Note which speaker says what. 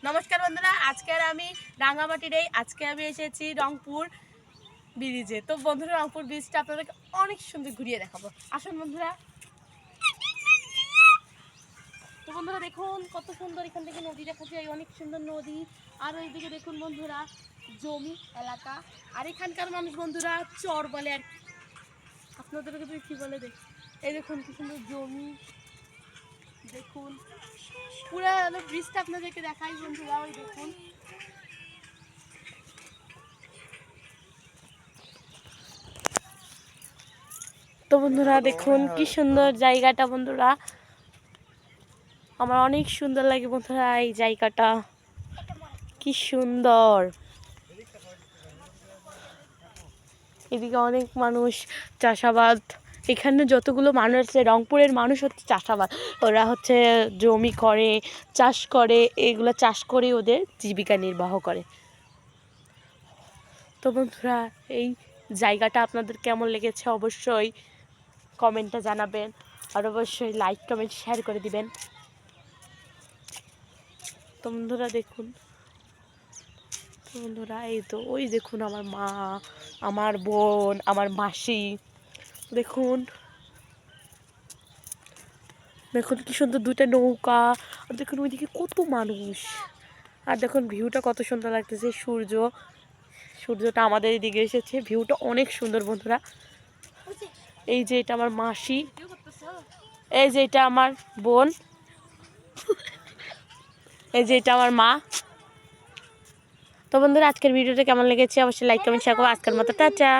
Speaker 1: নমস্কার বন্ধুরা, আজকের আমি রাঙামাটির আজকে আমি এসেছি রংপুর ব্রিজে। তো বন্ধুরা, রংপুর ব্রিজটা আপনাদেরকে অনেক সুন্দর ঘুরিয়ে দেখাবো। আসুন বন্ধুরা। তো বন্ধুরা দেখুন কত সুন্দর, এখান থেকে নদী দেখা যায়, অনেক সুন্দর নদী। আর ওইদিকে দেখুন বন্ধুরা জমি এলাকা, আর এখানকার মানুষ বন্ধুরা চর বলে। আর আপনাদেরকে কি বলে দেখ, এই দেখুন কি সুন্দর জমি। দেখুন পুরো ব্রিজটা আপনাদেরকে দেখাই বন্ধুরা। ওই দেখুন তো বন্ধুরা দেখুন কি সুন্দর জায়গাটা বন্ধুরা, আমার অনেক সুন্দর লাগে বন্ধুরা। এই জায়গাটা কি সুন্দর, এদিকে অনেক মানুষ চাষাবাদ। এখানে যতগুলো মানুষ আছে, রংপুরের মানুষ হচ্ছে চাষাবাদ। ওরা হচ্ছে জমি করে, চাষ করে, এগুলো চাষ করে ওদের জীবিকা নির্বাহ করে। তো বন্ধুরা, এই জায়গাটা আপনাদের কেমন লেগেছে অবশ্যই কমেন্টে জানাবেন, আর অবশ্যই লাইক কমেন্ট শেয়ার করে দিবেন। তো বন্ধুরা দেখুন, তো বন্ধুরা এই তো ওই দেখুন আমার মা, আমার বোন, আমার মাসি। দেখুন দেখুন কি সুন্দর দুইটা নৌকা। আর দেখুন ওইদিকে কত মানুষ। আর দেখুন ভিউটা কত সুন্দর লাগতেছে। সূর্যটা আমাদের এদিকে এসেছে, ভিউটা অনেক সুন্দর বন্ধুরা। এই যে এটা আমার মাসি, এই যে এটা আমার বোন, এই যে এটা আমার মা। তো বন্ধুরা, আজকের ভিডিওটা কেমন লেগেছে অবশ্যই লাইক কমেন্ট শেয়ার করবো। আজকের মতো টাটা।